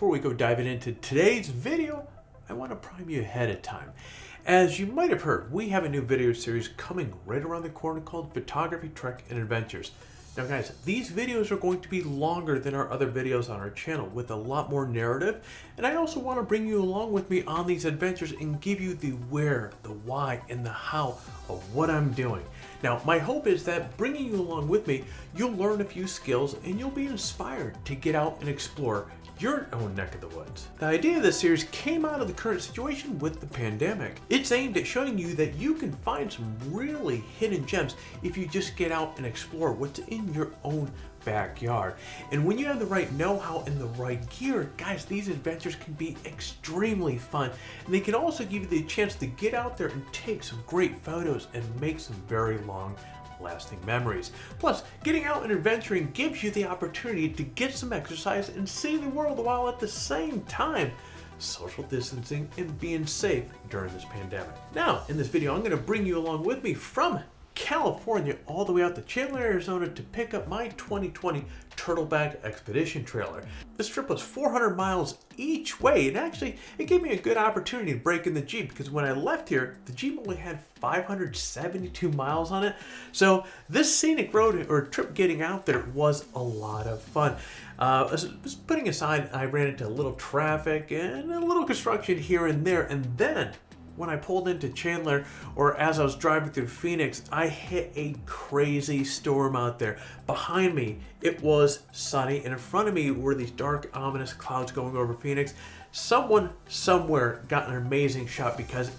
before we go diving into today's video, I want to prime you ahead of time. As you might have heard, we have a new video series coming right around the corner called Photography, Trek, and Adventures. Now guys, these videos are going to be longer than our other videos on our channel with a lot more narrative, and I also want to bring you along with me on these adventures and give you the where, the why, and the how of what I'm doing. Now my hope is that bringing you along with me, you'll learn a few skills and you'll be inspired to get out and explore your own neck of the woods. The idea of this series came out of the current situation with the pandemic. It's aimed at showing you that you can find some really hidden gems if you just get out and explore what's in your own backyard. And when you have the right know-how and the right gear, guys, these adventures can be extremely fun. And they can also give you the chance to get out there and take some great photos and make some very long lasting memories. Plus, getting out and adventuring gives you the opportunity to get some exercise and see the world while at the same time social distancing and being safe during this pandemic. Now, in this video, I'm going to bring you along with me from California all the way out to Chandler, Arizona to pick up my 2020 Turtleback expedition trailer. This trip was 400 miles each way, and actually it gave me a good opportunity to break in the Jeep, because when I left here, the Jeep only had 572 miles on it. So this scenic road or trip getting out there was a lot of fun. Just putting aside, I ran into a little traffic and a little construction here and there, and then when I pulled into Chandler, or as I was driving through Phoenix, I hit a crazy storm out there. Behind me, it was sunny, and in front of me were these dark, ominous clouds going over Phoenix. Someone somewhere got an amazing shot because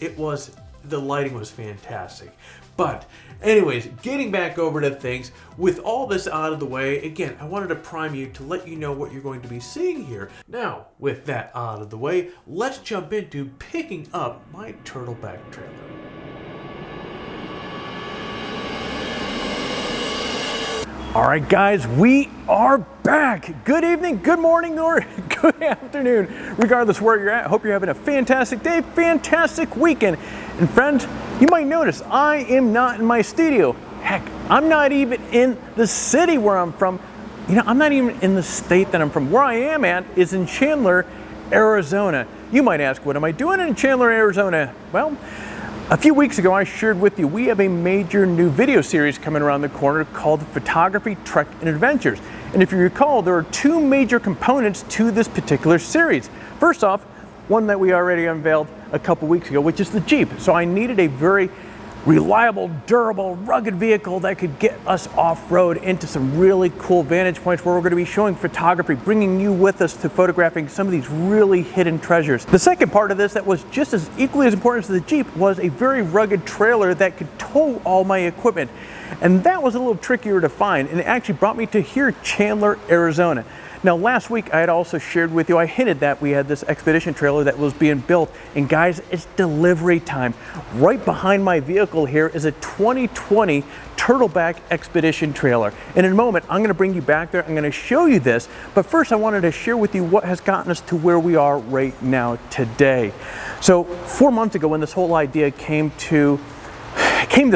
the lighting was fantastic. But anyways, getting back over to things, with all this out of the way, again, I wanted to prime you to let you know what you're going to be seeing here. Now, with that out of the way, let's jump into picking up my Turtleback trailer. All right, guys, we are back. Good evening, good morning, or good afternoon, regardless where you're at. Hope you're having a fantastic day, fantastic weekend. And friends, you might notice I am not in my studio. Heck, I'm not even in the city where I'm from. You know, I'm not even in the state that I'm from. Where I am at is in Chandler, Arizona. You might ask, what am I doing in Chandler, Arizona? Well, a few weeks ago, I shared with you, we have a major new video series coming around the corner called Photography, Trek, and Adventures. And if you recall, there are two major components to this particular series. First off, one that we already unveiled a couple weeks ago, which is the Jeep. So I needed a very reliable, durable, rugged vehicle that could get us off-road into some really cool vantage points where we're going to be showing photography, bringing you with us to photographing some of these really hidden treasures. The second part of this that was just as equally as important as the Jeep was a very rugged trailer that could tow all my equipment. And that was a little trickier to find, and it actually brought me to here, Chandler, Arizona. Now, last week I had also shared with you, I hinted that we had this expedition trailer that was being built, and guys, it's delivery time. Right behind my vehicle here is a 2020 Turtleback expedition trailer. And in a moment, I'm gonna bring you back there, I'm gonna show you this, but first I wanted to share with you what has gotten us to where we are right now today. So 4 months ago, when this whole idea came to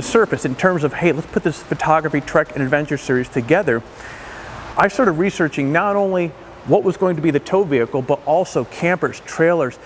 surface in terms of, hey, let's put this photography, trek, and adventure series together, I started researching not only what was going to be the tow vehicle, but also campers, trailers.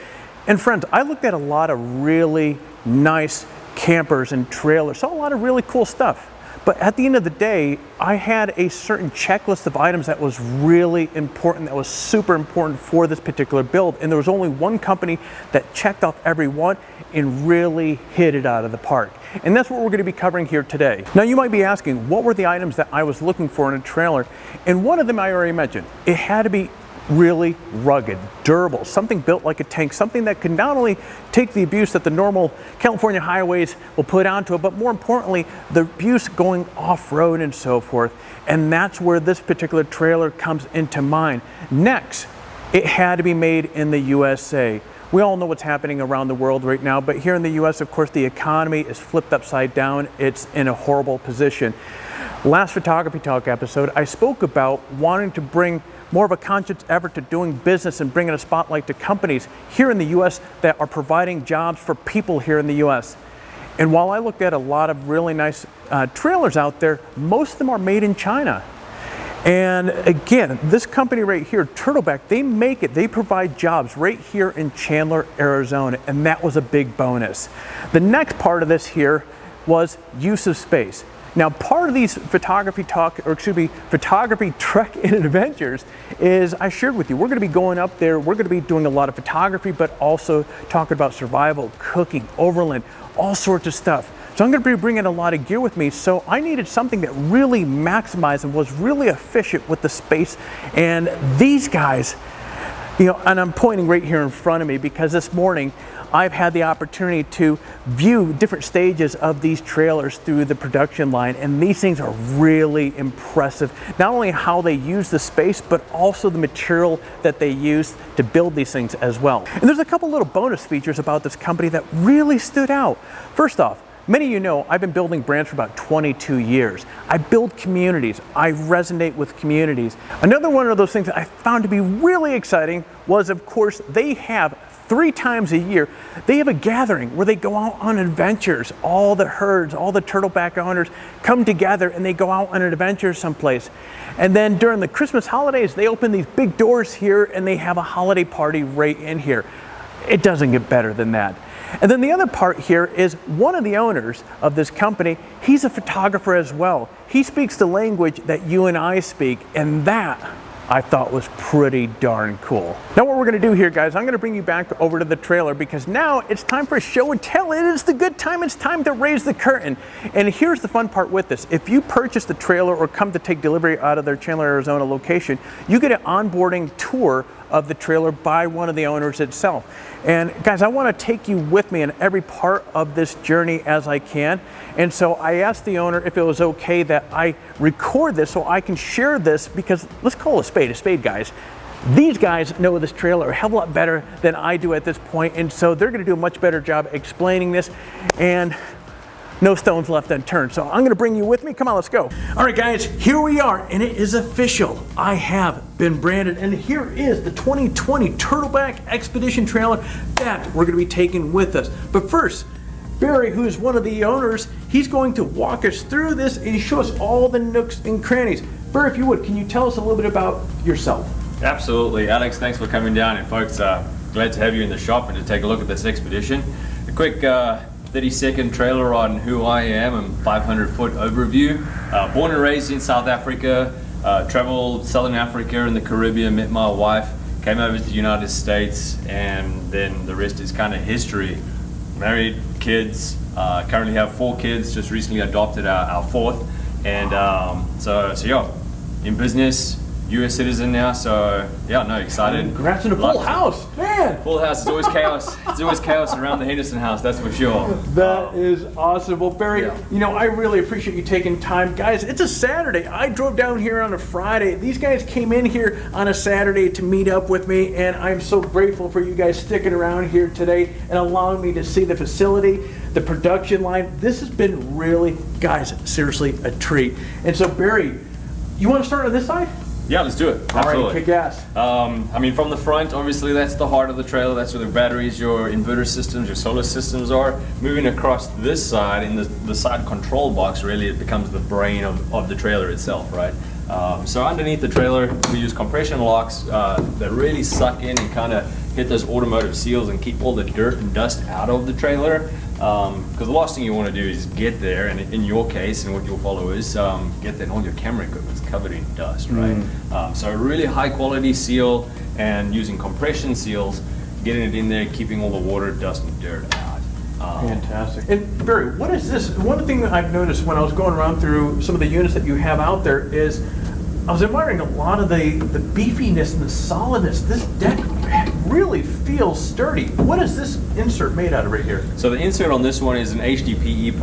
And friends, I looked at a lot of really nice campers and trailers, saw a lot of really cool stuff. But at the end of the day, I had a certain checklist of items that was really important, that was super important for this particular build. And there was only one company that checked off every one and really hit it out of the park. And that's what we're going to be covering here today. Now you might be asking, what were the items that I was looking for in a trailer? And one of them I already mentioned. It had to be really rugged, durable, something built like a tank, something that could not only take the abuse that the normal California highways will put onto it, but more importantly, the abuse going off-road and so forth. And that's where this particular trailer comes into mind. Next, it had to be made in the USA. We all know what's happening around the world right now, but here in the US, of course, the economy is flipped upside down. It's in a horrible position. Last Photography Talk episode, I spoke about wanting to bring more of a conscious effort to doing business and bringing a spotlight to companies here in the US that are providing jobs for people here in the US. And while I looked at a lot of really nice trailers out there, most of them are made in China. And again, this company right here, Turtleback, they provide jobs right here in Chandler, Arizona, and that was a big bonus. The next part of this here was use of space. Now, part of these photography truck and adventures is I shared with you, we're gonna be going up there, we're gonna be doing a lot of photography, but also talking about survival, cooking, overland, all sorts of stuff. So I'm gonna be bringing a lot of gear with me, so I needed something that really maximized and was really efficient with the space. And these guys, you know, and I'm pointing right here in front of me because this morning I've had the opportunity to view different stages of these trailers through the production line, and these things are really impressive. Not only how they use the space, but also the material that they use to build these things as well. And there's a couple little bonus features about this company that really stood out. First off, many of you know I've been building brands for about 22 years. I build communities. I resonate with communities. Another one of those things that I found to be really exciting was, of course, they have 3 times a year, they have a gathering where they go out on adventures. All the herds, all the Turtleback owners come together and they go out on an adventure someplace. And then during the Christmas holidays, they open these big doors here and they have a holiday party right in here. It doesn't get better than that. And then the other part here is one of the owners of this company, he's a photographer as well. He speaks the language that you and I speak, and that I thought was pretty darn cool. Now what we're gonna do here, guys, I'm gonna bring you back over to the trailer because now it's time for a show and tell. It is the good time, it's time to raise the curtain. And here's the fun part with this. If you purchase the trailer or come to take delivery out of their Chandler, Arizona location, you get an onboarding tour of the trailer by one of the owners itself. And guys, I wanna take you with me in every part of this journey as I can. And so I asked the owner if it was okay that I record this so I can share this, because let's call a spade, guys. These guys know this trailer a hell of a lot better than I do at this point, and so they're gonna do a much better job explaining this, and no stones left unturned. So I'm gonna bring you with me. Come on, let's go. All right, guys, here we are, and it is official. I have been branded, and here is the 2020 Turtleback Expedition trailer that we're gonna be taking with us. But first, Barry, who is one of the owners, he's going to walk us through this and show us all the nooks and crannies. Barry, if you would, can you tell us a little bit about yourself? Absolutely. Alex, thanks for coming down, and folks, glad to have you in the shop and to take a look at this expedition. A quick 30-second trailer on who I am and 500-foot overview. Born and raised in South Africa, traveled Southern Africa and the Caribbean, met my wife, came over to the United States, and then the rest is kind of history. Married, kids, currently have 4 kids, just recently adopted our 4th, and so yeah, in business, U.S. citizen now, so yeah, no, excited. Congrats on a full house, man! Full house, it's always chaos. It's always chaos around the Henderson house, that's for sure. That is awesome. Well, Barry, Yeah. you know, I really appreciate you taking time. Guys, it's a Saturday. I drove down here on a Friday. These guys came in here on a Saturday to meet up with me, and I'm so grateful for you guys sticking around here today and allowing me to see the facility, the production line. This has been really, guys, seriously a treat. And so, Barry, you want to start on this side? Yeah, let's do it. Absolutely. All right, kick ass. I mean, from the front, obviously, that's the heart of the trailer. That's where the batteries, your inverter systems, your solar systems are. Moving across this side, in the side control box, really, it becomes the brain of the trailer itself, right? So underneath the trailer, we use compression locks that really suck in and kind of hit those automotive seals and keep all the dirt and dust out of the trailer. Because the last thing you want to do is get there, and in your case, and what you'll follow is get there and all your camera equipment's covered in dust, right? So a really high quality seal, and using compression seals, getting it in there, keeping all the water, dust, and dirt out. Fantastic. And Barry, what is this? One thing that I've noticed when I was going around through some of the units that you have out there is I was admiring a lot of the beefiness and the solidness. This deck really feels sturdy. What is this insert made out of right here? So the insert on this one is an HDPE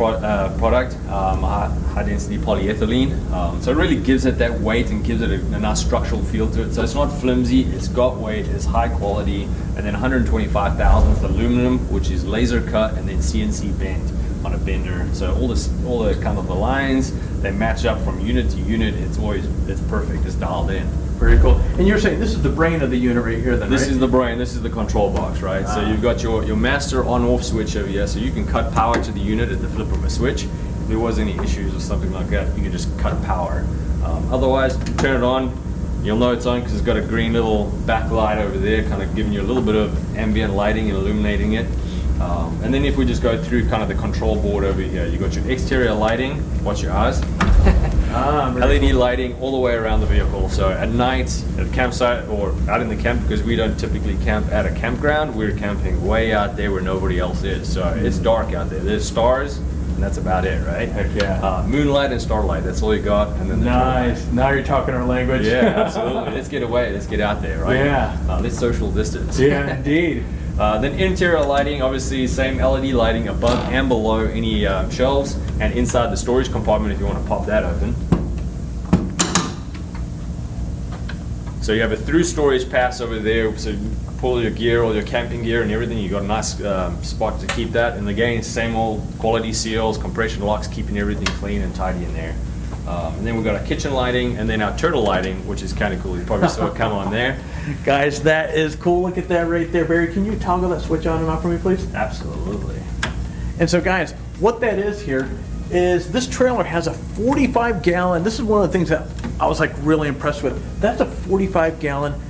product, high density polyethylene. So it really gives it that weight and gives it a nice structural feel to it. So it's not flimsy, it's got weight, it's high quality, and then 125 thousandths aluminum, which is laser cut and then CNC bent on a bender. So all the kind of the lines, they match up from unit to unit. It's perfect, it's dialed in. Very cool. And you're saying this is the brain of the unit right here then, This right? is the brain, this is the control box, right? So you've got your master on-off switch over here, so you can cut power to the unit at the flip of a switch. there was any issues or something like that, you can just cut power. Otherwise, turn it on, you'll know it's on because it's got a green little backlight over there, kind of giving you a little bit of ambient lighting and illuminating it. And then if we just go through kind of the control board over here, you got your exterior lighting, watch your eyes. LED lighting all the way around the vehicle. So at night, at a campsite or out in the camp, because we don't typically camp at a campground, we're camping way out there where nobody else is. So it's dark out there. There's stars, and that's about it, right? Heck yeah. Moonlight and starlight, that's all you got. And then Nice. Now you're talking our language. Yeah, absolutely. Let's get away. Let's get out there, right? Yeah. Let's social distance. Yeah, indeed. Then interior lighting, obviously same LED lighting above and below any shelves, and inside the storage compartment if you want to pop that open. So you have a through storage pass over there, so you pull your gear, all your camping gear and everything, you got a nice spot to keep that. And again, same old quality seals, compression locks, keeping everything clean and tidy in there. And then we've got our kitchen lighting, and then our turtle lighting, which is kind of cool. You probably saw it come on there. Guys, that is cool. Look at that right there. Barry, can you toggle that switch on and off for me, please? Absolutely. And so, guys, what that is here is this trailer has a 45-gallon. This is one of the things that I was like really impressed with. That's a 45-gallon.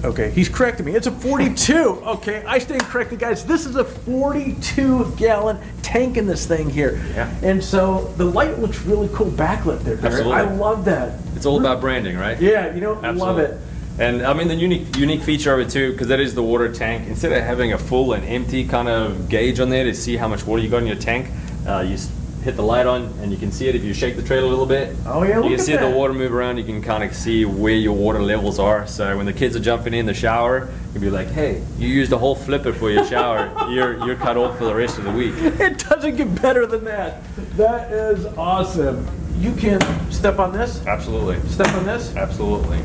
Okay, he's correcting me. It's a 42. Okay, I stand corrected, guys. This is a 42-gallon tank in this thing here. Yeah. And so the light looks really cool backlit there, Barry. Absolutely. I love that. It's all about branding, right? Yeah, you know, Absolutely. love it. And I mean the unique feature of it too, because that is the water tank. Instead of having a full and empty kind of gauge on there to see how much water you got in your tank, you hit the light on and you can see it if you shake the trailer a little bit. Oh yeah, look you can at see that. the water move around. You can kind of see where your water levels are. So when the kids are jumping in the shower, you'll be like, "Hey, you used a whole flipper for your shower. You're cut off for the rest of the week." It doesn't get better than that. That is awesome. You can step on this. Absolutely. Step on this. Absolutely.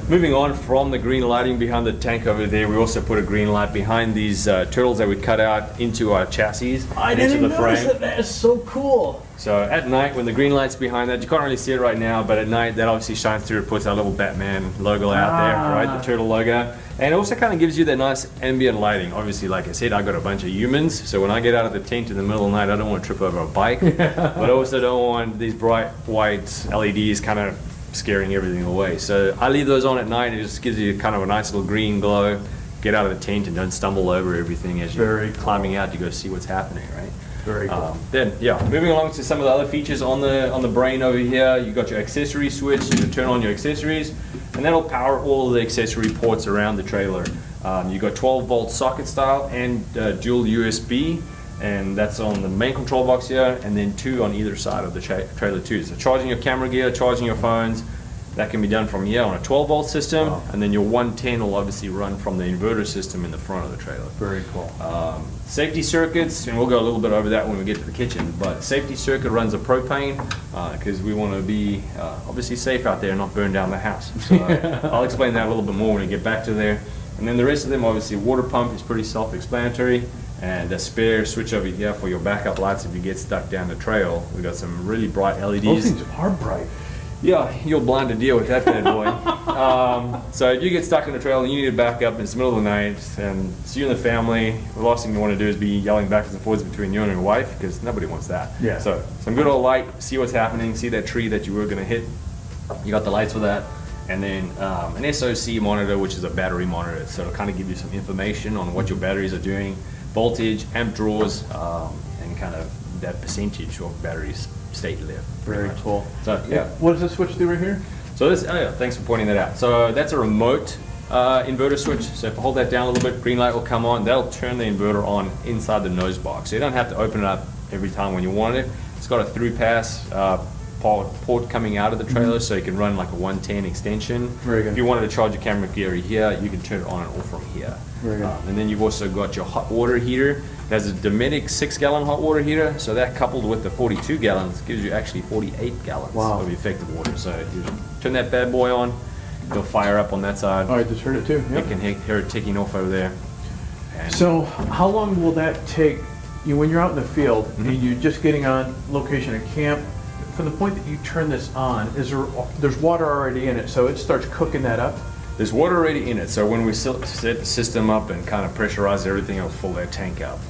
Moving on from the green lighting behind the tank over there, we also put a green light behind these turtles that we cut out into our chassis I and into didn't the notice frame. that. That is so cool. So at night, when the green light's behind that, you can't really see it right now, but at night that obviously shines through. It puts our little Batman logo out there, right? The turtle logo. And it also kind of gives you that nice ambient lighting. Obviously, like I said, I got a bunch of humans, so when I get out of the tent in the middle of the night, I don't want to trip over a bike, but I also don't want these bright white LEDs kind of scaring everything away. So I leave those on at night. It just gives you kind of a nice little green glow. Get out of the tent and don't stumble over everything as you're climbing out to go see what's happening, right? Very cool. Then, yeah, moving along to some of the other features on the brain over here. You got your accessory switch. You can turn on your accessories, and that'll power all of the accessory ports around the trailer. You got 12-volt socket style and dual USB, and that's on the main control box here, and then 2 on either side of the trailer too. So charging your camera gear, charging your phones, that can be done from here on a 12-volt system, and then your 110 will obviously run from the inverter system in the front of the trailer. Very cool. Safety circuits, and we'll go a little bit over that when we get to the kitchen, but safety circuit runs a propane because we want to be obviously safe out there and not burn down the house. So I'll explain that a little bit more when we get back to there. And then the rest of them, obviously water pump is pretty self-explanatory, and a spare switch over here for your backup lights if you get stuck down the trail. We've got some really bright LEDs. Those things are bright. Yeah, you're blind to deal with that bad boy. So if you get stuck in the trail and you need to back up and it's the middle of the night and it's you and the family, the last thing you want to do is be yelling backwards and forwards between you and your wife, because nobody wants that. Yeah. So some good old light, see what's happening, see that tree that you were going to hit. You got the lights for that. And then an SOC monitor, which is a battery monitor. So it'll kind of give you some information on what your batteries are doing, voltage, amp draws, and kind of that percentage of batteries state left. Very cool. So yeah. What does this switch do right here? So this, oh yeah, thanks for pointing that out. So that's a remote inverter switch. So if I hold that down a little bit, green light will come on. That'll turn the inverter on inside the nose box. So you don't have to open it up every time when you want it. It's got a through pass port coming out of the trailer, so you can run like a 110 extension. Very good. If you wanted to charge your camera gear here, you can turn it on and off from here. Very good. And then you've also got your hot water heater. It has a Dometic 6-gallon hot water heater, so that coupled with the 42 gallons gives you actually 48 gallons of effective water. So you turn that bad boy on, it'll fire up on that side. Oh, I just heard it too. You can hear it ticking off over there. And so how long will that take you when you're out in the field and you're just getting on location at camp? From the point that you turn this on, there's water already in it, so it starts cooking that up. There's water already in it, so when we set the system up and kind of pressurize everything, it'll fill that tank up.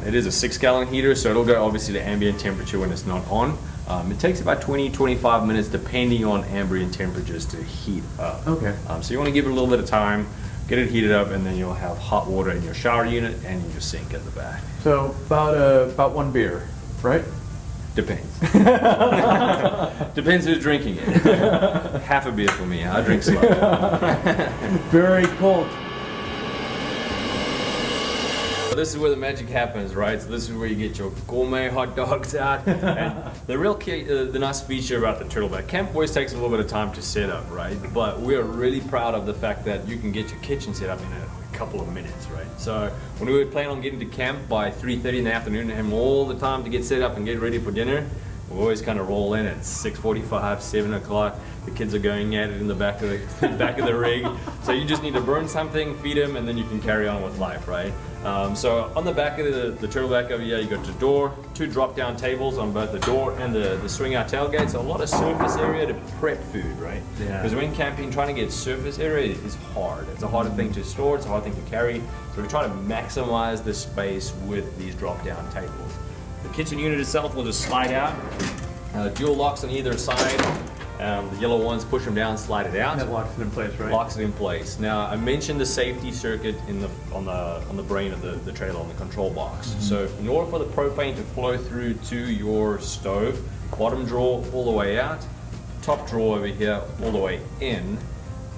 It is a 6-gallon heater, so it'll go obviously to ambient temperature when it's not on. It takes about 20-25 minutes depending on ambient temperatures to heat up. Okay. So you want to give it a little bit of time, get it heated up, and then you'll have hot water in your shower unit and in your sink at the back. So about 1 beer, right? Depends. Depends who's drinking it. Half a beer for me. I drink slow. Very cool. This is where the magic happens, right? So this is where you get your gourmet hot dogs out. And the real key, the nice feature about the Turtleback, camp always takes a little bit of time to set up, right? But we are really proud of the fact that you can get your kitchen set up in a couple of minutes, right? So when we would plan on getting to camp by 3:30 in the afternoon and have all the time to get set up and get ready for dinner, we always kind of roll in at 6:45, 7 o'clock. The kids are going at it in the back of the rig. So you just need to burn something, feed them, and then you can carry on with life, right? So on the back of the Turtleback over here, you got your door, 2 drop-down tables on both the door and the swing-out tailgate. So a lot of surface area to prep food, right? Yeah. Because when camping, trying to get surface area is hard. It's a harder thing to store. It's a hard thing to carry. So we try to maximize the space with these drop-down tables. The kitchen unit itself will just slide out. Dual locks on either side. The yellow ones push them down, slide it out. That locks it in place, right? Locks it in place. Now I mentioned the safety circuit on the brain of the trailer, on the control box. So in order for the propane to flow through to your stove, bottom drawer all the way out, top drawer over here all the way in,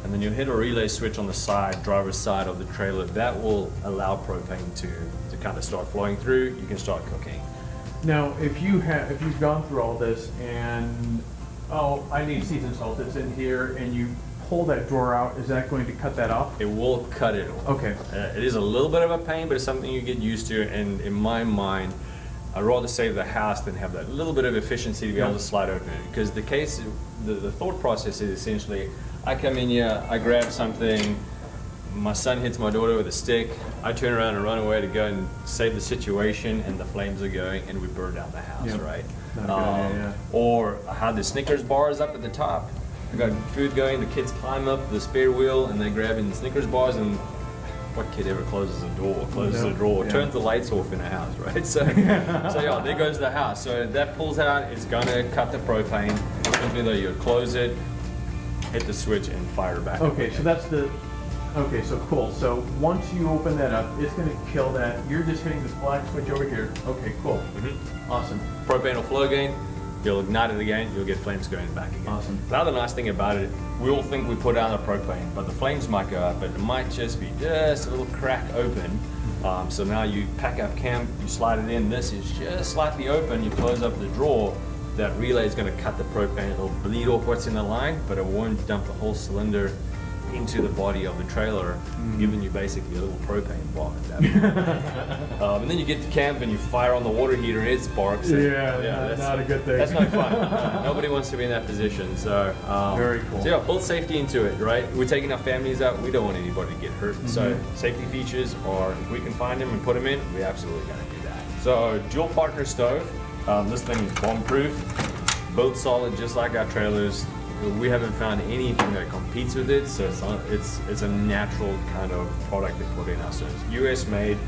and then you'll hit a relay switch on the side, driver's side of the trailer. That will allow propane to kind of start flowing through. You can start cooking. Now, if you've gone through all this and I need seasoned salt that's in here, and you pull that drawer out, is that going to cut that off? It will cut it off. Okay. It is a little bit of a pain, but it's something you get used to. And in my mind, I'd rather save the house than have that little bit of efficiency to be able to slide open it. Because the thought process is essentially, I come in here, I grab something, my son hits my daughter with a stick, I turn around and run away to go and save the situation, and the flames are going, and we burn down the house, right? Not a good idea, yeah. Or I have the Snickers bars up at the top. I got food going, the kids climb up the spare wheel, and they grab in the Snickers bars, and what kid ever closes a door, closes a drawer, turns the lights off in a house, right? So yeah, there goes the house. So that pulls out, it's gonna cut the propane. Simply though, you close it, hit the switch, and fire it back. Okay, so that's okay, so cool. So once you open that up, it's going to kill that. You're just hitting this black switch over here. Okay, cool. Awesome. Propane will flow again. You'll ignite it again. You'll get flames going back again. Awesome. The other nice thing about it, we all think we put down the propane, but the flames might go up, but it might just be just a little crack open. So now you pack up camp, you slide it in. This is just slightly open. You close up the drawer. That relay is going to cut the propane. It'll bleed off what's in the line, but it won't dump the whole cylinder into the body of the trailer, giving you basically a little propane bomb at that point. And then you get to camp and you fire on the water heater and it sparks. That's not a good thing. That's not fun. Nobody wants to be in that position. So very cool. So yeah, build safety into it, right? We're taking our families out. We don't want anybody to get hurt. So safety features are, if we can find them and put them in, we're absolutely going to do that. So dual partner stove. This thing is bomb proof, built solid just like our trailers. We haven't found anything that competes with it, so it's a natural kind of product to put in our stores. U.S. made,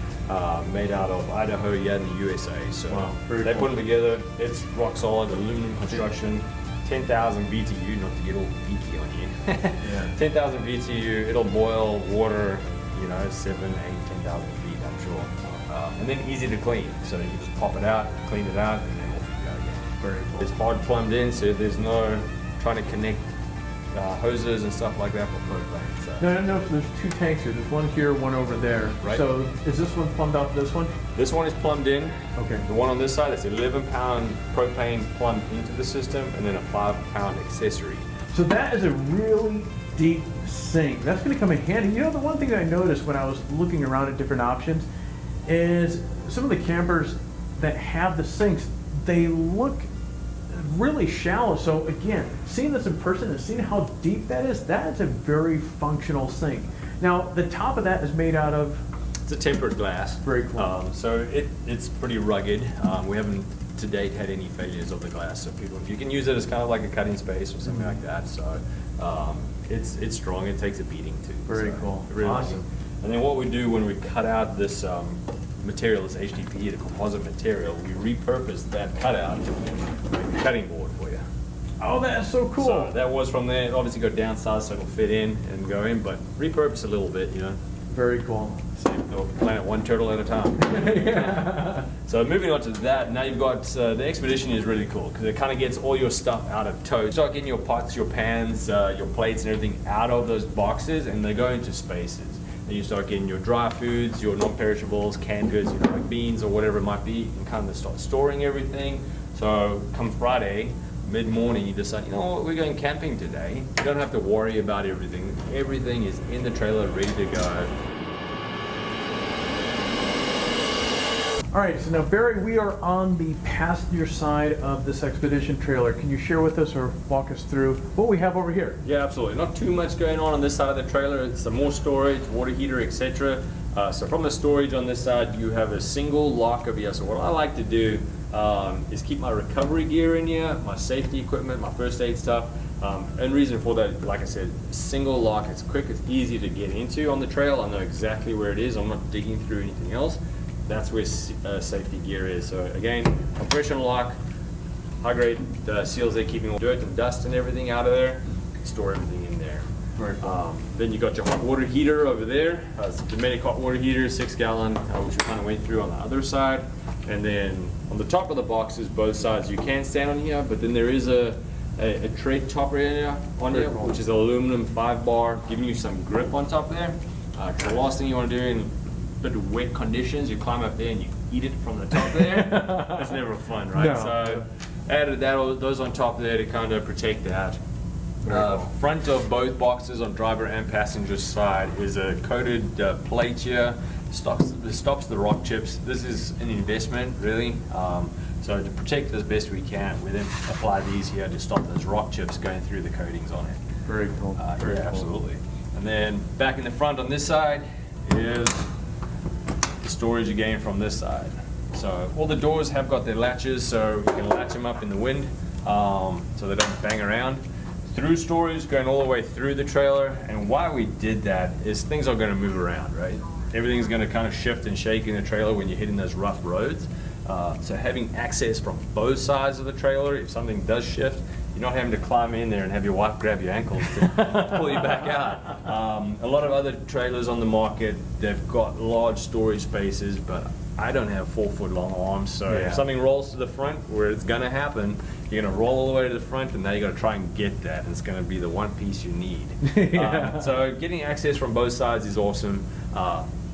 made out of Idaho, yeah, in the U.S.A. So they put them together. It's rock solid aluminum construction, 10,000 BTU, not to get all geeky on you. 10,000 BTU. It'll boil water, 7, 8, 10,000 feet, I'm sure. And then easy to clean, so you can just pop it out, clean it out, and then off you go again. Very cool. It's hard plumbed in, so there's no trying to connect hoses and stuff like that for propane. So. No, so there's 2 tanks here. There's one here, one over there. Right. So is this one plumbed out to this one? This one is plumbed in. Okay. The one on this side, it's 11-pound propane plumbed into the system, and then a 5-pound accessory. So that is a really deep sink. That's going to come in handy. The one thing that I noticed when I was looking around at different options is some of the campers that have the sinks, they look really shallow. So again, seeing this in person and seeing how deep that is a very functional sink. Now the top of that is made out of? It's a tempered glass. Very cool. So it's pretty rugged. We haven't to date had any failures of the glass. So if you can use it as kind of like a cutting space or something like that. So it's strong. It takes a beating too. Very cool. Really Awesome. And then what we do when we cut out this material, this HDPE, the composite material, we repurpose that cutout to make a cutting board for you. Oh, that's so cool. So that was from there. Obviously go downsize so it'll fit in and go in, but repurpose a little bit, you know. Very cool. Save the planet one turtle at a time. Yeah. So moving on to that, now you've got, the Expedition is really cool because it kind of gets all your stuff out of tow. You start getting your pots, your pans, your plates and everything out of those boxes and they go into spaces. And you start getting your dry foods, your non-perishables, canned goods, you know, like beans or whatever it might be, and kind of start storing everything. So come Friday, mid-morning, you decide, you know what, we're going camping today. You don't have to worry about everything. Everything is in the trailer, ready to go. All right, so now Barry, we are on the passenger side of this Expedition trailer. Can you share with us or walk us through what we have over here? Yeah, absolutely. Not too much going on this side of the trailer. It's some more storage, water heater, etc. So from the storage on this side, you have a single locker here. So what I like to do is keep my recovery gear in here, my safety equipment, my first aid stuff. And reason for that, like I said, single lock. It's quick, it's easy to get into on the trail. I know exactly where it is. I'm not digging through anything else. That's where safety gear is. So again, compression lock, high grade seals there, keeping all dirt and dust and everything out of there. Store everything in there. Very cool. Then you got your hot water heater over there. It's a Domestic hot water heater, 6 gallon, which we kind of went through on the other side. And then on the top of the boxes, both sides, you can stand on here, but then there is a tread top area on here, which is aluminum 5-bar, giving you some grip on top there. The last thing you want to do in a bit of wet conditions, you climb up there and you eat it from the top there. That's never fun, right? No. So added those on top there to kind of protect that. Front of both boxes on driver and passenger side is a coated plate here. Stops the rock chips. This is an investment, really. So to protect as best we can, we then apply these here to stop those rock chips going through the coatings on it. Very cool. Very cool. Absolutely. And then back in the front on this side is the storage again from this side. So all the doors have got their latches, so you can latch them up in the wind so they don't bang around. Through storage, going all the way through the trailer, and why we did that is things are going to move around, right? Everything's going to kind of shift and shake in the trailer when you're hitting those rough roads. So having access from both sides of the trailer, if something does shift, you're not having to climb in there and have your wife grab your ankles to pull you back out. A lot of other trailers on the market, they've got large storage spaces, but I don't have 4-foot long arms, so if something rolls to the front, where it's going to happen, you're going to roll all the way to the front, and now you got to try and get that, and it's going to be the one piece you need. So getting access from both sides is awesome.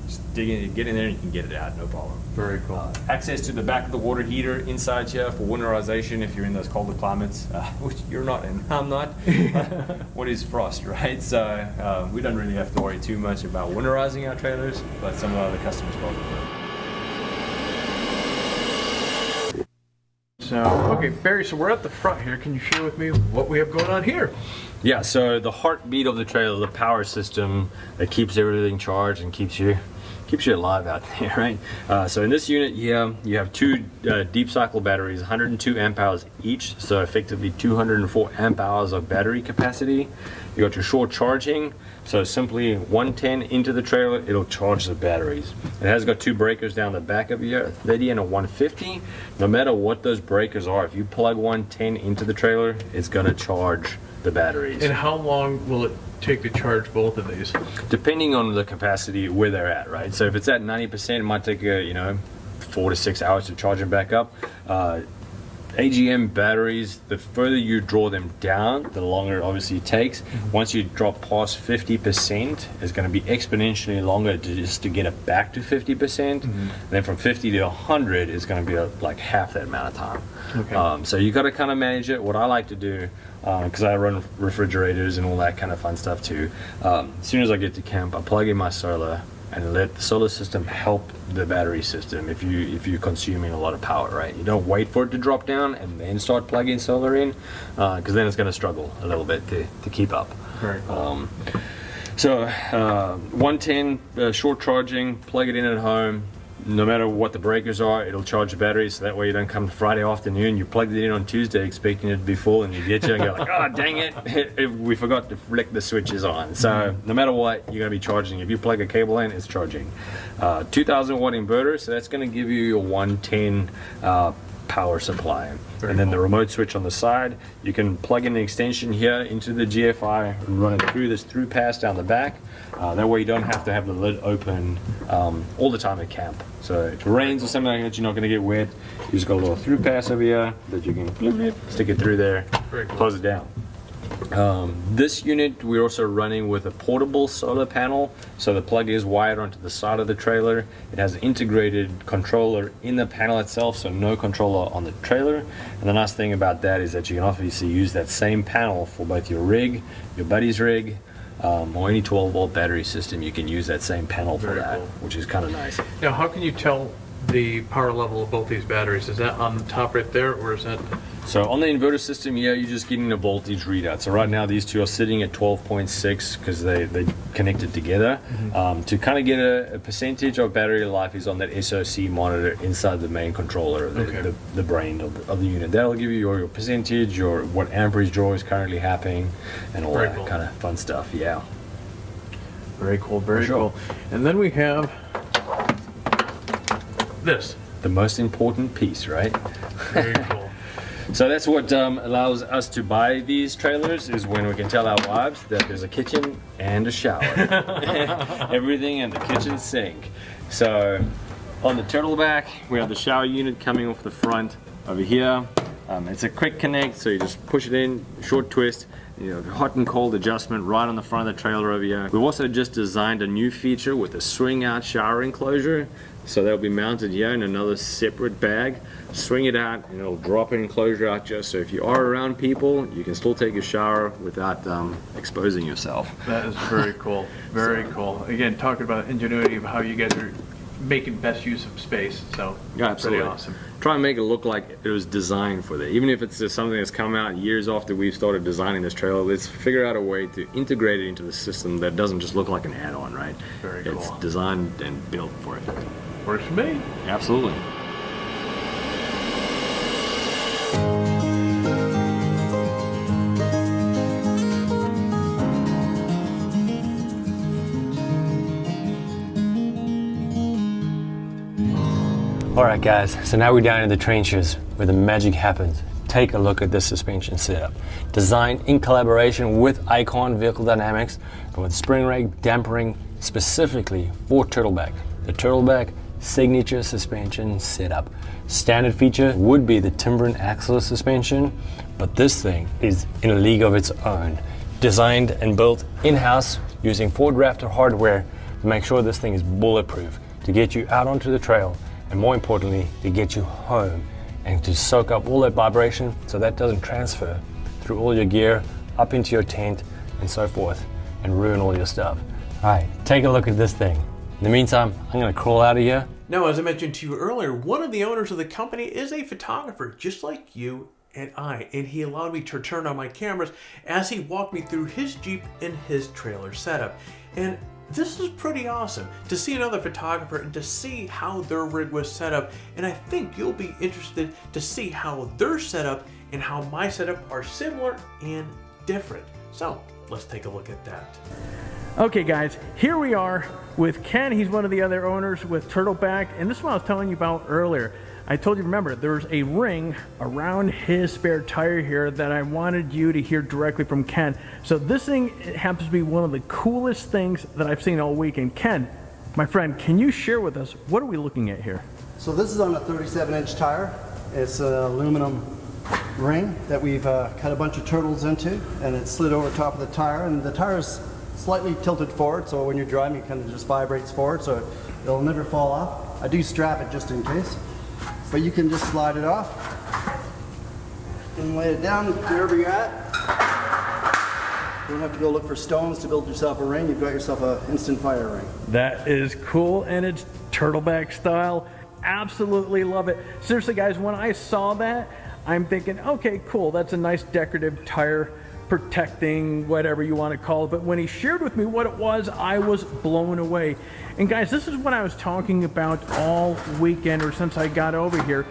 Just get in there and you can get it out, no problem. Very cool. Access to the back of the water heater inside here for winterization if you're in those colder climates, which you're not and I'm not. What is frost, right? So we don't really have to worry too much about winterizing our trailers, but some of our other customers probably do. So, okay, Barry, so we're at the front here. Can you share with me what we have going on here? Yeah, so the heartbeat of the trailer, the power system that keeps everything charged and keeps you alive out there, right? So in this unit here, you have two deep cycle batteries, 102 amp hours each, so effectively 204 amp hours of battery capacity. You got your short charging, so simply 110 into the trailer, it'll charge the batteries. It has got two breakers down the back of here, a 30 and a 150. No matter what those breakers are, if you plug 110 into the trailer, it's gonna charge the batteries. And how long will it take to charge both of these? Depending on the capacity where they're at, right? So if it's at 90%, it might take 4 to 6 hours to charge them back up. AGM batteries, the further you draw them down, the longer it obviously takes. Once you drop past 50%, it's going to be exponentially longer just to get it back to 50%. And then from 50 to 100, it's going to be like half that amount of time. Okay. So you got to kind of manage it. What I like to do, because I run refrigerators and all that kind of fun stuff too, as soon as I get to camp, I plug in my solar and let the solar system help the battery system if you're consuming a lot of power, right? You don't wait for it to drop down and then start plugging solar in, because then it's going to struggle a little bit to keep up. Very cool. So 110 short charging, plug it in at home, no matter what the breakers are, it'll charge the battery, so that way you don't come Friday afternoon, you plugged it in on Tuesday expecting it to be full, and you get you and go like, oh dang it, we forgot to flick the switches on. So no matter what, you're going to be charging. If you plug a cable in, it's charging. 2000 watt inverter, so that's going to give you your 110 power supply. Very and then cool. the remote switch on the side, you can plug in the extension here into the GFI and run it through this through pass down the back. That way you don't have to have the lid open all the time at camp. So if it rains or something like that, you're not going to get wet. You just got a little through pass over here that you can stick it through there, Very cool. close it down. This unit we're also running with a portable solar panel, so the plug is wired onto the side of the trailer. It has an integrated controller in the panel itself, so no controller on the trailer. And the nice thing about that is that you can obviously use that same panel for both your rig, your buddy's rig, or any 12 volt battery system. You can use that same panel for Very that, cool. which is kind of nice. Now, how can you tell the power level of both these batteries? Is that on the top right there, or is that? So on the inverter system, yeah, you're just getting a voltage readout. So right now these two are sitting at 12.6 because they connected together. To kind of get a percentage of battery life is on that SoC monitor inside the main controller, the brain of the unit. That'll give you your percentage, your what amperage draw is currently happening, and all Very that cool. kind of fun stuff. Yeah. Very cool, very Sure. cool. And then we have this. The most important piece, right? Very cool. So that's what allows us to buy these trailers, is when we can tell our wives that there's a kitchen and a shower. Everything in the kitchen sink. So on the Turtleback, we have the shower unit coming off the front over here. It's a quick connect, so you just push it in, short twist, you know, hot and cold adjustment right on the front of the trailer over here. We've also just designed a new feature with a swing out shower enclosure. So they'll be mounted here in another separate bag. Swing it out and it'll drop an enclosure out just so if you are around people, you can still take a shower without exposing yourself. That is very cool. Very cool. Again, talking about ingenuity of how you guys are making best use of space. So Yeah, absolutely. pretty awesome. Try and make it look like it was designed for that. Even if it's just something that's come out years after we've started designing this trailer, let's figure out a way to integrate it into the system that doesn't just look like an add-on, right? Very It's cool. designed and built for it. Works for me. Absolutely. Alright guys, so now we're down in the trenches where the magic happens. Take a look at this suspension setup. Designed in collaboration with Icon Vehicle Dynamics and with spring rake dampering specifically for Turtleback. The Turtleback signature suspension setup. Standard feature would be the Timbren axle suspension, but this thing is in a league of its own. Designed and built in-house using Ford Raptor hardware to make sure this thing is bulletproof, to get you out onto the trail, and more importantly, to get you home and to soak up all that vibration so that doesn't transfer through all your gear, up into your tent, and so forth, and ruin all your stuff. All right, take a look at this thing. In the meantime, I'm gonna crawl out of here. Now, as I mentioned to you earlier, one of the owners of the company is a photographer, just like you and I, and he allowed me to turn on my cameras as he walked me through his Jeep and his trailer setup. And this is pretty awesome to see another photographer and to see how their rig was set up. And I think you'll be interested to see how their setup and how my setup are similar and different. So let's take a look at that. Okay guys, here we are with Ken. He's one of the other owners with Turtleback, and this is what I was telling you about earlier. I told you, remember, there's a ring around his spare tire here that I wanted you to hear directly from Ken. So this thing happens to be one of the coolest things that I've seen all weekend. Ken, my friend, can you share with us, what are we looking at here? So this is on a 37-inch tire. It's an aluminum ring that we've cut a bunch of turtles into, and it's slid over top of the tire, and the tire is slightly tilted forward, so when you're driving it kind of just vibrates forward, so it'll never fall off. I do strap it just in case, but you can just slide it off and lay it down wherever you're at. You don't have to go look for stones to build yourself a ring. You've got yourself an instant fire ring. That is cool, and it's Turtleback style. Absolutely love it. Seriously guys, when I saw that, I'm thinking, okay, cool, that's a nice decorative tire protecting, whatever you want to call it. But when he shared with me what it was, I was blown away. And guys, this is what I was talking about all weekend, or since I got over here,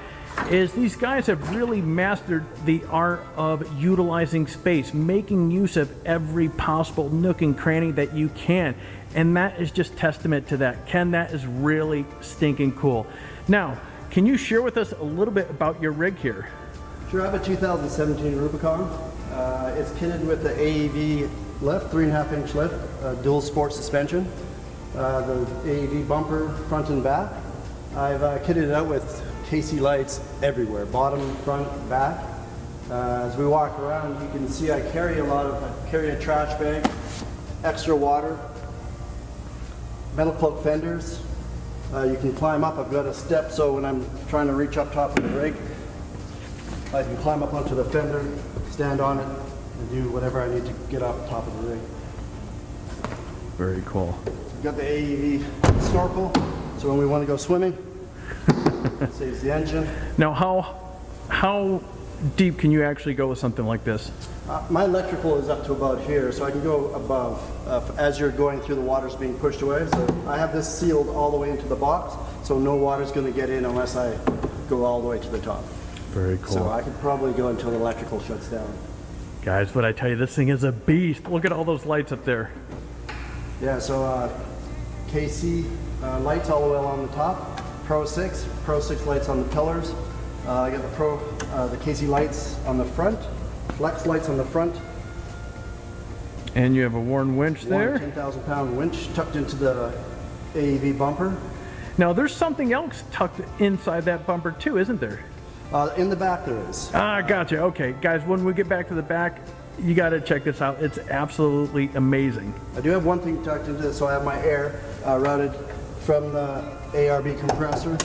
is these guys have really mastered the art of utilizing space, making use of every possible nook and cranny that you can. And that is just testament to that. Ken, that is really stinking cool. Now, can you share with us a little bit about your rig here? Sure, I have a 2017 Rubicon. It's kitted with the AEV lift, 3.5-inch lift, dual sport suspension, the AEV bumper front and back. I've kitted it out with KC lights everywhere, bottom, front, back. As we walk around, you can see I carry a trash bag, extra water, metal cloak fenders. You can climb up. I've got a step, so when I'm trying to reach up top of the rig, I can climb up onto the fender, stand on it, and do whatever I need to get up top of the rig. Very cool. We've got the AEV snorkel, so when we want to go swimming, it saves the engine. Now, how deep can you actually go with something like this? My electrical is up to about here, so I can go above as you're going through, the water's being pushed away. So I have this sealed all the way into the box, so no water's going to get in unless I go all the way to the top. Very cool. So I could probably go until the electrical shuts down. Guys, what I tell you, this thing is a beast. Look at all those lights up there. Yeah, so KC lights all the way along the top, Pro 6 lights on the pillars. I got the KC lights on the front, flex lights on the front. And you have a Warren winch there. 10,000-pound winch tucked into the AEV bumper. Now there's something else tucked inside that bumper too, isn't there? In the back there is. Gotcha. Okay, guys, when we get back to the back, you got to check this out. It's absolutely amazing. I do have one thing tucked into this, so I have my air routed from the ARB compressor.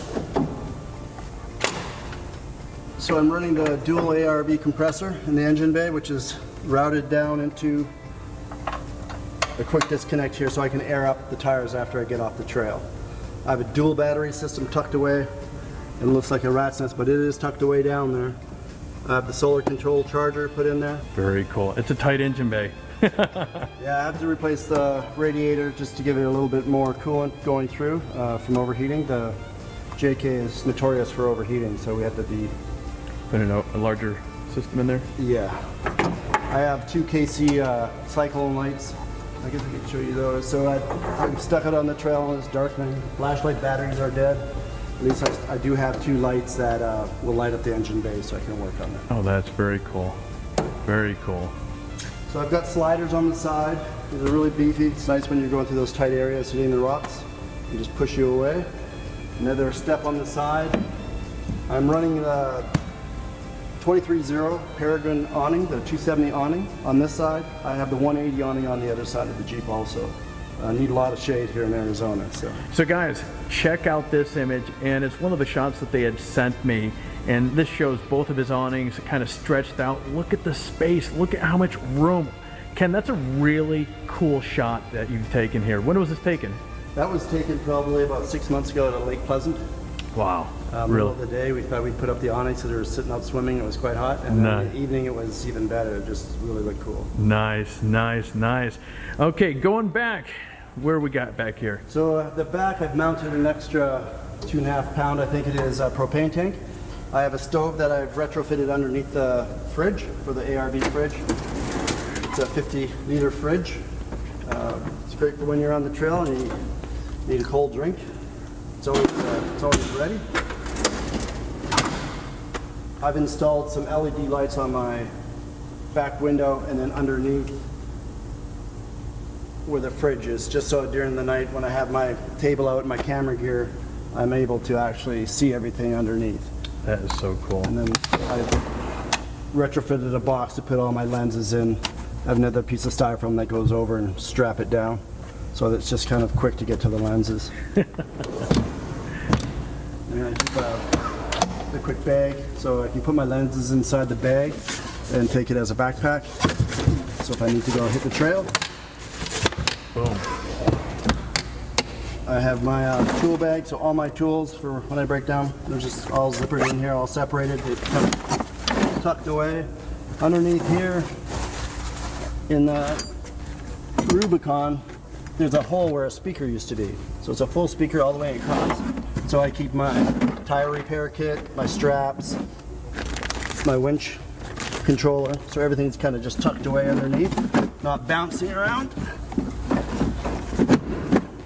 So I'm running the dual ARB compressor in the engine bay, which is routed down into a quick disconnect here so I can air up the tires after I get off the trail. I have a dual battery system tucked away. It looks like a rat's nest, but it is tucked away down there. I have the solar control charger put in there. Very cool. It's a tight engine bay. Yeah, I have to replace the radiator just to give it a little bit more coolant going through from overheating. The JK is notorious for overheating, so we have to be... Put in a larger system in there? Yeah. I have two KC cyclone lights. I guess I can show you those. So I'm stuck out on the trail and it's darkening. Flashlight batteries are dead. At least I do have two lights that will light up the engine bay so I can work on that. Oh, that's very cool. Very cool. So I've got sliders on the side. These are really beefy. It's nice when you're going through those tight areas hitting the rocks. They just push you away. Another step on the side. I'm running the 23-0 Peregrine awning, the 270 awning on this side. I have the 180 awning on the other side of the Jeep also. I need a lot of shade here in Arizona. So guys, check out this image, and it's one of the shots that they had sent me, and this shows both of his awnings kind of stretched out. Look at the space, look at how much room. Ken, that's a really cool shot that you've taken here. When was this taken? That was taken probably about 6 months ago at Lake Pleasant. Wow. Middle of the day, we thought we'd put up the awnings so they were sitting out swimming. It was quite hot, and then in the evening it was even better. It just really looked cool. Nice, nice, nice. Okay, going back, where we got back here? So the back, I've mounted an extra 2.5 pound, I think it is, propane tank. I have a stove that I've retrofitted underneath the fridge for the ARB fridge. It's a 50-liter fridge. It's great for when you're on the trail and you need a cold drink. It's always ready. I've installed some LED lights on my back window and then underneath where the fridge is, just so during the night when I have my table out and my camera gear, I'm able to actually see everything underneath. That is so cool. And then I retrofitted a box to put all my lenses in. I have another piece of styrofoam that goes over and strap it down, so that it's just kind of quick to get to the lenses. And I keep a quick bag, so I can put my lenses inside the bag and take it as a backpack. So if I need to go hit the trail, boom. I have my tool bag, so all my tools for when I break down, they're just all zippered in here, all separated. They're kind of tucked away. Underneath here, In the Rubicon, there's a hole where a speaker used to be. So it's a full speaker all the way across. So I keep my tire repair kit, my straps, my winch controller. So everything's kind of just tucked away underneath, not bouncing around.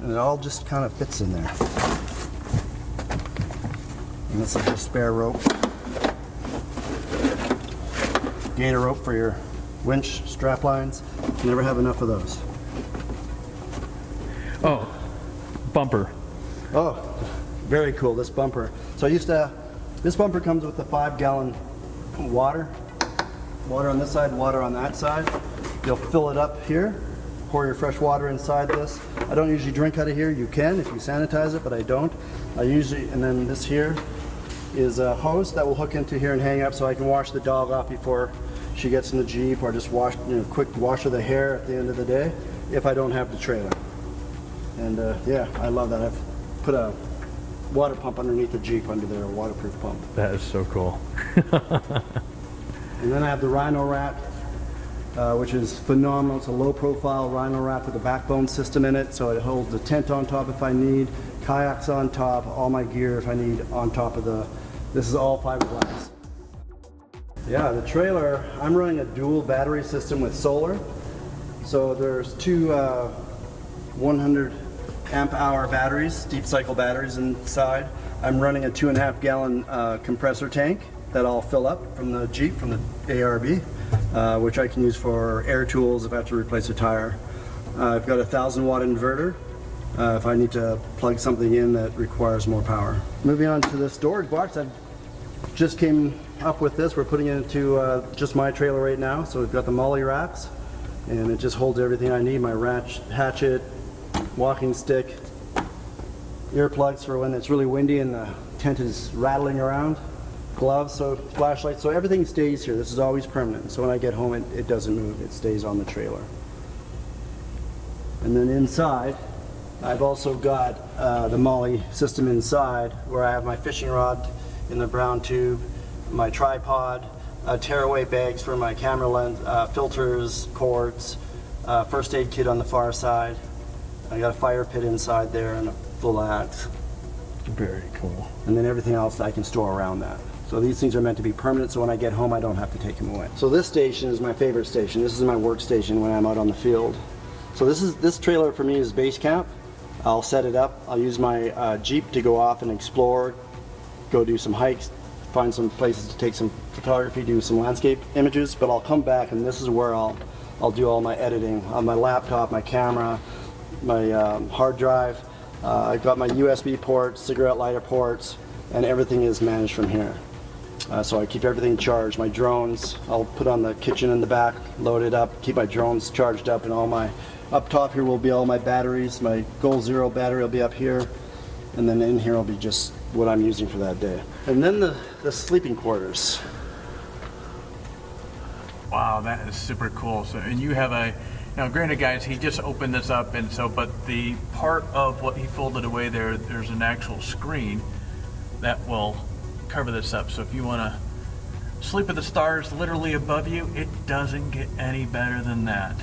And it all just kind of fits in there. And this is a spare rope. Gator rope for your winch strap lines. You never have enough of those. Oh, bumper. Oh, very cool, this bumper. So this bumper comes with a 5-gallon water. Water on this side, water on that side. You'll fill it up here, pour your fresh water inside this. I don't usually drink out of here. You can if you sanitize it, but I don't. And then this here is a hose that will hook into here and hang up so I can wash the dog off before she gets in the Jeep, or just quick wash of the hair at the end of the day if I don't have the trailer. And yeah, I love that. I've put a water pump underneath the Jeep under there, a waterproof pump. That is so cool. And then I have the Rhino rack, which is phenomenal. It's a low profile Rhino rack with a backbone system in it, so it holds a tent on top if I need, kayaks on top, all my gear if I need on top of this is all fiberglass. Yeah, the trailer, I'm running a dual battery system with solar. So there's two 100 amp hour batteries, deep cycle batteries inside. I'm running a 2.5 gallon compressor tank that I'll fill up from the Jeep, from the ARB, which I can use for air tools if I have to replace a tire. I've got a 1,000 watt inverter if I need to plug something in that requires more power. Moving on to the storage box, I just came up with this. We're putting it into just my trailer right now. So we've got the molly racks, and it just holds everything I need, my hatchet, walking stick, earplugs for when it's really windy and the tent is rattling around, gloves, so flashlights, so everything stays here. This is always permanent. So when I get home, it doesn't move. It stays on the trailer. And then inside, I've also got the molly system inside, where I have my fishing rod in the brown tube, my tripod, tearaway bags for my camera lens, filters, cords, first aid kit on the far side. I got a fire pit inside there and a full axe. Very cool. And then everything else I can store around that. So these things are meant to be permanent, so when I get home I don't have to take them away. So this station is my favorite station. This is my workstation when I'm out on the field. So this trailer for me is base camp. I'll set it up. I'll use my Jeep to go off and explore, go do some hikes, find some places to take some photography, do some landscape images, but I'll come back and this is where I'll do all my editing on my laptop, my camera, my hard drive. I've got my USB ports, cigarette lighter ports, and everything is managed from here. So I keep everything charged. My drones, I'll put on the kitchen in the back, load it up, keep my drones charged up, and up top here will be all my batteries. My Goal Zero battery will be up here, and then in here will be just what I'm using for that day. And then the sleeping quarters. Wow, that is super cool. So, and you have now granted guys, he just opened this up, and so, but the part of what he folded away there's an actual screen that will cover this up. So if you want to sleep with the stars literally above you, it doesn't get any better than that.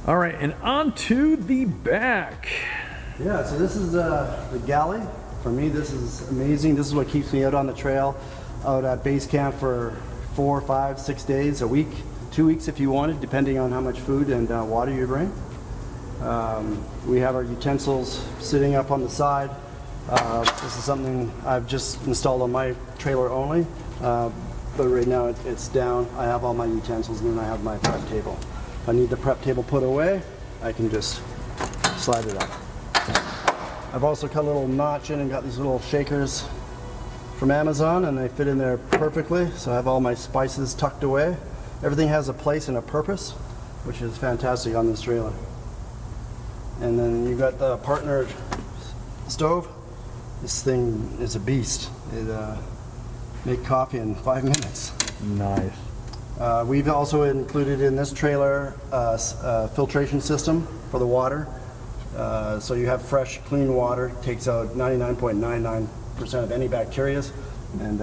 All right, and on to the back. Yeah, so this is the Galley. For me, this is amazing. This is what keeps me out on the trail, out at base camp for 4, 5, 6 days a week, 2 weeks if you wanted, depending on how much food and water you bring. We have our utensils sitting up on the side. This is something I've just installed on my trailer only, but right now it's down. I have all my utensils, and then I have my prep table. If I need the prep table put away, I can just slide it up. I've also cut a little notch in and got these little shakers from Amazon, and they fit in there perfectly. So I have all my spices tucked away. Everything has a place and a purpose, which is fantastic on this trailer. And then you got the partnered stove. This thing is a beast. It make coffee in 5 minutes. Nice. We've also included in this trailer a filtration system for the water. So you have fresh, clean water. Takes out 99.99% of any bacteria, and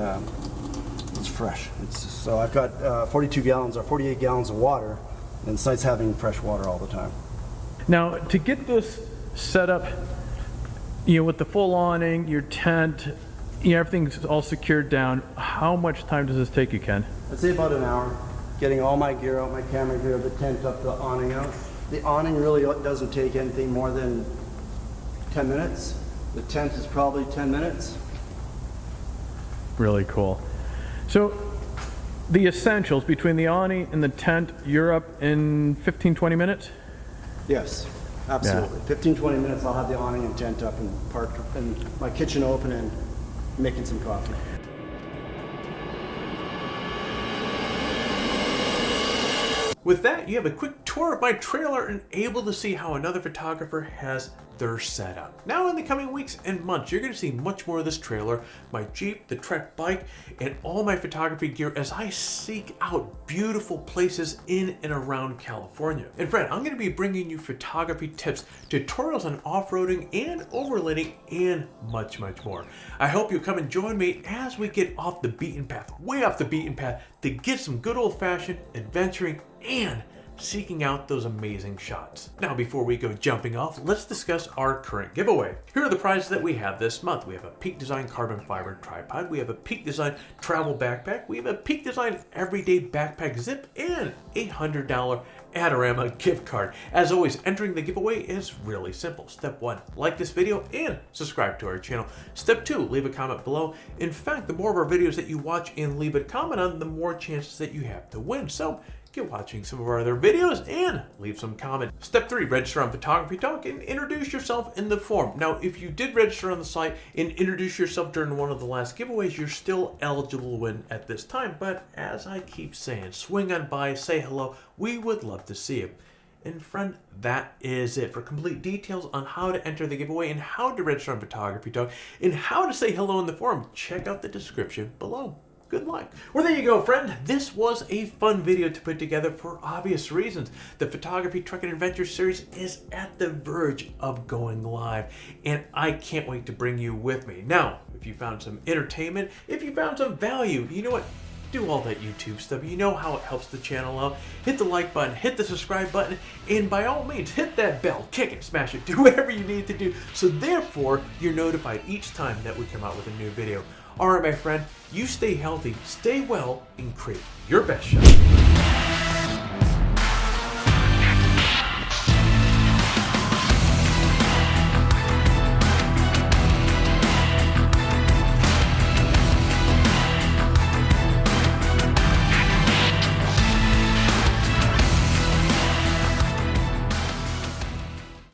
it's fresh. So I've got 42 gallons or 48 gallons of water And it's nice having fresh water all the time. Now, to get this set up, you know, with the full awning, your tent, you know, everything's all secured down, how much time does this take you, Ken? I'd say about an hour, getting all my gear out, my camera gear, the tent up, the awning out. The awning really doesn't take anything more than 10 minutes. The tent is probably 10 minutes. Really cool. So, the essentials between the awning and the tent, you're up in 15-20 minutes? Yes, absolutely. 15-20 minutes, I'll have the awning and tent up and parked and my kitchen open and making some coffee. With that, you have a quick tour of my trailer and able to see how another photographer has their setup. Now in the coming weeks and months, you're going to see much more of this trailer, my Jeep, the Trek bike, and all my photography gear as I seek out beautiful places in and around California. And friend, I'm going to be bringing you photography tips, tutorials on off-roading and overlanding, and much, much more. I hope you'll come and join me as we get off the beaten path, way off the beaten path, to get some good old-fashioned adventuring and seeking out those amazing shots. Now, before we go jumping off, let's discuss our current giveaway. Here are the prizes that we have this month. We have a Peak Design carbon fiber tripod, we have a Peak Design travel backpack, we have a Peak Design everyday backpack zip, and a $100 Adorama gift card. As always, entering the giveaway is really simple. Step 1, like this video and subscribe to our channel. Step 2, leave a comment below. In fact, the more of our videos that you watch and leave a comment on, the more chances that you have to win. So get watching some of our other videos and leave some comment. Step 3, register on PhotographyTalk and introduce yourself in the forum. Now, if you did register on the site and introduce yourself during one of the last giveaways, you're still eligible to win at this time. But as I keep saying, swing on by, say hello. We would love to see you. And friend, that is it. For complete details on how to enter the giveaway and how to register on PhotographyTalk and how to say hello in the forum, check out the description below. Good luck. Well, there you go, friend. This was a fun video to put together for obvious reasons. The Photography Truck and Adventure series is at the verge of going live, and I can't wait to bring you with me. Now, if you found some entertainment, if you found some value, you know what? Do all that YouTube stuff. You know how it helps the channel out. Hit the like button, hit the subscribe button, and by all means, hit that bell, kick it, smash it, do whatever you need to do, so therefore, you're notified each time that we come out with a new video. All right, my friend, you stay healthy, stay well, and create your best shot.